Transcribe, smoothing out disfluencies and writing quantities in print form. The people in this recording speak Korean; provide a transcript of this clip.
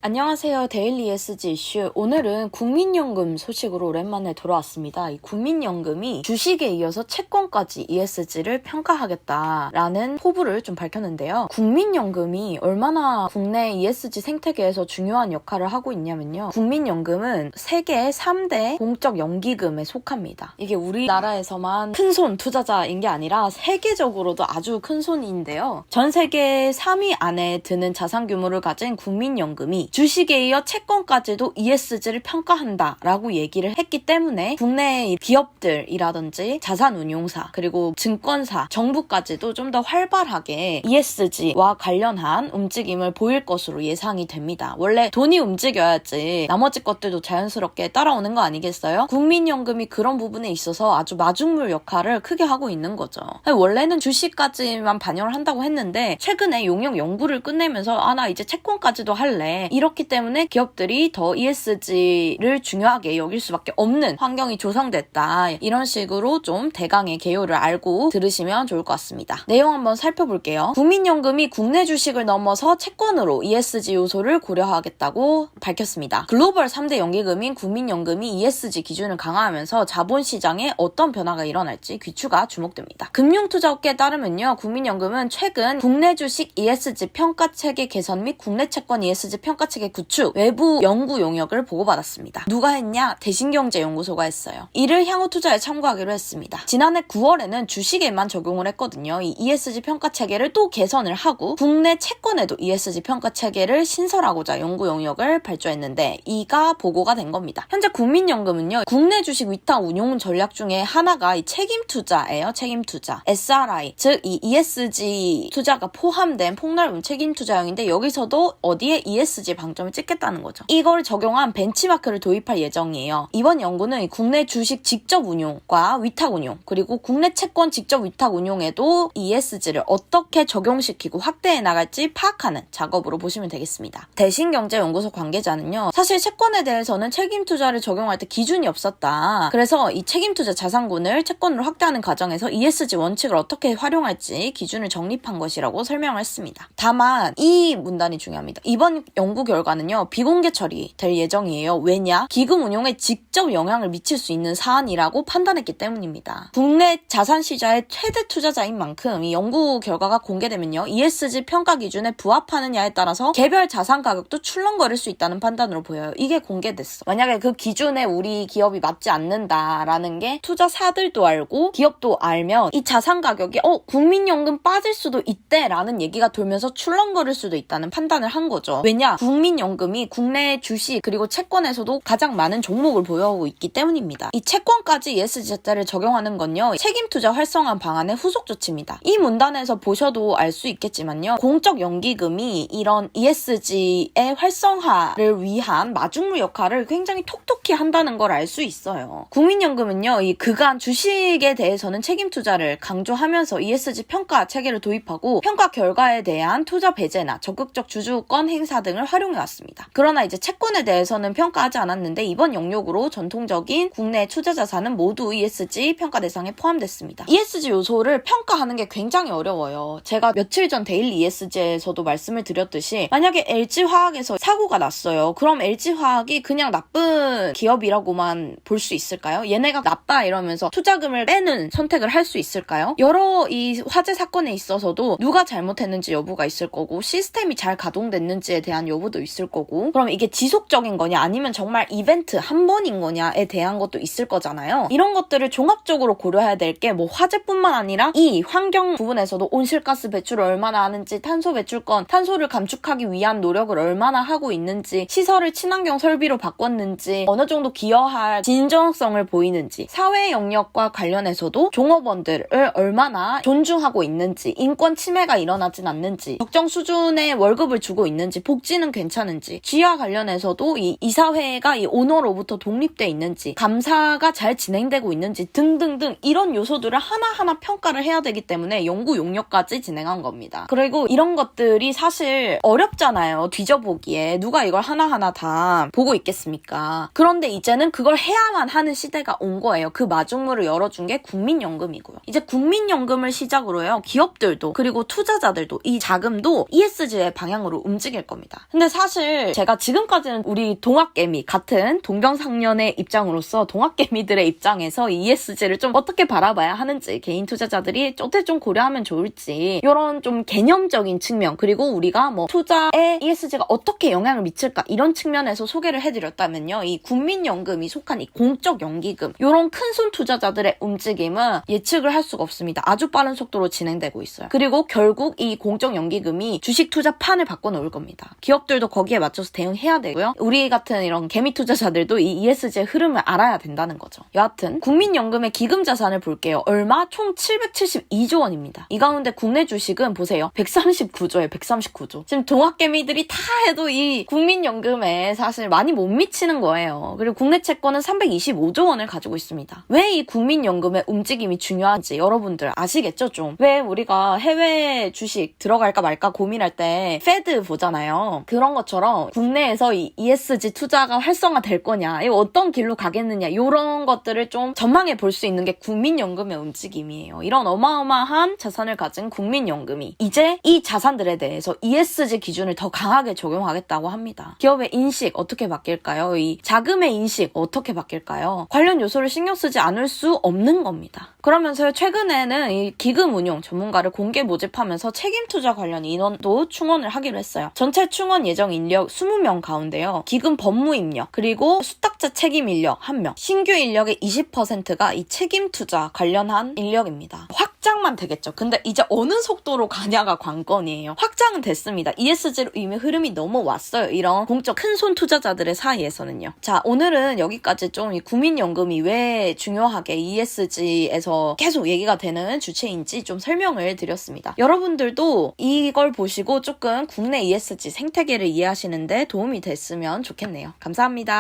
안녕하세요. 데일리 ESG 이슈. 오늘은 국민연금 소식으로 오랜만에 돌아왔습니다. 이 국민연금이 주식에 이어서 채권까지 ESG를 평가하겠다라는 포부를 좀 밝혔는데요. 국민연금이 얼마나 국내 ESG 생태계에서 중요한 역할을 하고 있냐면요. 국민연금은 세계 3대 공적 연기금에 속합니다. 이게 우리나라에서만 큰손 투자자인 게 아니라 세계적으로도 아주 큰 손인데요. 전 세계 3위 안에 드는 자산 규모를 가진 국민연금이 주식에 이어 채권까지도 ESG를 평가한다라고 얘기를 했기 때문에 국내의 기업들이라든지 자산운용사 그리고 증권사, 정부까지도 좀 더 활발하게 ESG와 관련한 움직임을 보일 것으로 예상이 됩니다. 원래 돈이 움직여야지 나머지 것들도 자연스럽게 따라오는 거 아니겠어요? 국민연금이 그런 부분에 있어서 아주 마중물 역할을 크게 하고 있는 거죠. 원래는 주식까지만 반영을 한다고 했는데 최근에 용역 연구를 끝내면서 나 이제 채권까지도 할래. 이렇기 때문에 기업들이 더 ESG를 중요하게 여길 수밖에 없는 환경이 조성됐다. 이런 식으로 좀 대강의 개요를 알고 들으시면 좋을 것 같습니다. 내용 한번 살펴볼게요. 국민연금이 국내 주식을 넘어서 채권으로 ESG 요소를 고려하겠다고 밝혔습니다. 글로벌 3대 연기금인 국민연금이 ESG 기준을 강화하면서 자본시장에 어떤 변화가 일어날지 귀추가 주목됩니다. 금융투자업계에 따르면요. 국민연금은 최근 국내 주식 ESG 평가체계 개선 및 국내 채권 ESG 평가체계 구축, 외부 연구 용역을 보고받았습니다. 누가 했냐? 대신경제연구소가 했어요. 이를 향후 투자에 참고하기로 했습니다. 지난해 9월에는 주식에만 적용을 했거든요. 이 ESG 평가체계를 또 개선을 하고 국내 채권에도 ESG 평가체계를 신설하고자 연구 용역을 발주했는데 이가 보고가 된 겁니다. 현재 국민연금은요. 국내 주식 위탁 운용 전략 중에 하나가 이 책임투자예요. 책임투자. SRI, 즉 이 ESG 투자가 포함된 폭넓은 책임투자형인데 여기서도 어디에 ESG 방점을 찍겠다는 거죠. 이걸 적용한 벤치마크를 도입할 예정이에요. 이번 연구는 국내 주식 직접 운용과 위탁 운용 그리고 국내 채권 직접 위탁 운용에도 ESG를 어떻게 적용시키고 확대해 나갈지 파악하는 작업으로 보시면 되겠습니다. 대신경제연구소 관계자는요. 사실 채권에 대해서는 책임투자를 적용할 때 기준이 없었다. 그래서 이 책임투자 자산군을 채권으로 확대하는 과정에서 ESG 원칙을 어떻게 활용할지 기준을 정립한 것이라고 설명을 했습니다. 다만 이 문단이 중요합니다. 이번 연구 결과는요. 비공개 처리될 예정이에요. 왜냐? 기금 운용에 직접 영향을 미칠 수 있는 사안이라고 판단했기 때문입니다. 국내 자산시장의 최대 투자자인 만큼 이 연구 결과가 공개되면요. ESG 평가 기준에 부합하느냐에 따라서 개별 자산 가격도 출렁거릴 수 있다는 판단으로 보여요. 이게 공개됐어. 만약에 그 기준에 우리 기업이 맞지 않는다라는 게 투자사들도 알고 기업도 알면 이 자산 가격이 국민연금 빠질 수도 있대라는 얘기가 돌면서 출렁거릴 수도 있다는 판단을 한 거죠. 왜냐? 국민연금이 국내 주식 그리고 채권에서도 가장 많은 종목을 보유하고 있기 때문입니다. 이 채권까지 ESG 자체를 적용하는 건요. 책임투자 활성화 방안의 후속 조치입니다. 이 문단에서 보셔도 알 수 있겠지만요. 공적 연기금이 이런 ESG의 활성화를 위한 마중물 역할을 굉장히 톡톡히 한다는 걸 알 수 있어요. 국민연금은요. 이 그간 주식에 대해서는 책임투자를 강조하면서 ESG 평가 체계를 도입하고 평가 결과에 대한 투자 배제나 적극적 주주권 행사 등을 활용해왔습니다. 그러나 이제 채권에 대해서는 평가하지 않았는데 이번 영역으로 전통적인 국내 투자 자산은 모두 ESG 평가 대상에 포함됐습니다. ESG 요소를 평가하는 게 굉장히 어려워요. 제가 며칠 전 데일리 ESG에서도 말씀을 드렸듯이 만약에 LG화학에서 사고가 났어요. 그럼 LG화학이 그냥 나쁜 기업이라고만 볼 수 있을까요? 얘네가 나빠 이러면서 투자금을 빼는 선택을 할 수 있을까요? 여러 이 화재 사건에 있어서도 누가 잘못했는지 여부가 있을 거고 시스템이 잘 가동됐는지에 대한 여부도 있을 거고 그럼 이게 지속적인 거냐 아니면 정말 이벤트 한 번인 거냐에 대한 것도 있을 거잖아요. 이런 것들을 종합적으로 고려해야 될 게 뭐 화재뿐만 아니라 이 환경 부분에서도 온실가스 배출을 얼마나 하는지 탄소 배출권, 탄소를 감축하기 위한 노력을 얼마나 하고 있는지 시설을 친환경 설비로 바꿨는지 어느 정도 기여할 진정성을 보이는지 사회 영역과 관련해서도 종업원들을 얼마나 존중하고 있는지 인권 침해가 일어나진 않는지 적정 수준의 월급을 주고 있는지 복지는 괜찮은지 지하 관련해서도 이 이사회가 이 오너로부터 독립돼 있는지 감사가 잘 진행되고 있는지 등등등 이런 요소들을 하나하나 평가를 해야 되기 때문에 연구 용역까지 진행한 겁니다. 그리고 이런 것들이 사실 어렵잖아요. 뒤져보기에 누가 이걸 하나하나 다 보고 있겠습니까? 그런데 이제는 그걸 해야만 하는 시대가 온 거예요. 그 마중물을 열어준 게 국민연금이고요. 이제 국민연금을 시작으로요. 기업들도 그리고 투자자들도 이 자금도 ESG의 방향으로 움직일 겁니다. 근데 사실 제가 지금까지는 우리 동학개미 같은 동병상련의 입장으로서 동학개미들의 입장에서 이 ESG를 좀 어떻게 바라봐야 하는지, 개인 투자자들이 어떻게 좀 고려하면 좋을지 이런 좀 개념적인 측면, 그리고 우리가 뭐 투자에 ESG가 어떻게 영향을 미칠까 이런 측면에서 소개를 해드렸다면요, 이 국민연금이 속한 이 공적연기금 이런 큰손 투자자들의 움직임은 예측을 할 수가 없습니다. 아주 빠른 속도로 진행되고 있어요. 그리고 결국 이 공적연기금이 주식 투자 판을 바꿔놓을 겁니다. 기업들도 거기에 맞춰서 대응해야 되고요. 우리 같은 이런 개미 투자자들도 이 ESG의 흐름을 알아야 된다는 거죠. 여하튼 국민연금의 기금 자산을 볼게요. 얼마? 총 772조 원입니다. 이 가운데 국내 주식은 보세요. 139조예요. 139조. 지금 동학개미들이 다 해도 이 국민연금에 사실 많이 못 미치는 거예요. 그리고 국내 채권은 325조 원을 가지고 있습니다. 왜 이 국민연금의 움직임이 중요한지 여러분들 아시겠죠? 좀. 왜 우리가 해외 주식 들어갈까 말까 고민할 때 페드 보잖아요. 그런 것처럼 국내에서 이 ESG 투자가 활성화될 거냐, 이거 어떤 길로 가겠느냐, 이런 것들을 좀 전망해 볼 수 있는 게 국민연금의 움직임이에요. 이런 어마어마한 자산을 가진 국민연금이 이제 이 자산들에 대해서 ESG 기준을 더 강하게 적용하겠다고 합니다. 기업의 인식 어떻게 바뀔까요? 이 자금의 인식 어떻게 바뀔까요? 관련 요소를 신경 쓰지 않을 수 없는 겁니다. 그러면서 최근에는 이 기금 운용 전문가를 공개 모집하면서 책임 투자 관련 인원도 충원을 하기로 했어요. 전체 충원 예정 인력 20명 가운데요, 기금 법무 인력, 그리고 수탁자 책임 인력 1명, 신규 인력의 20%가 이 책임 투자 관련한 인력입니다. 확장만 되겠죠. 근데 이제 어느 속도로 가냐가 관건이에요. 확장은 됐습니다. ESG로 이미 흐름이 넘어왔어요. 이런 공적 큰손 투자자들의 사이에서는요. 자, 오늘은 여기까지 좀 이 국민연금이 왜 중요하게 ESG에서 계속 얘기가 되는 주체인지 좀 설명을 드렸습니다. 여러분들도 이걸 보시고 조금 국내 ESG 생태계를 이해하시는데 도움이 됐으면 좋겠네요. 감사합니다.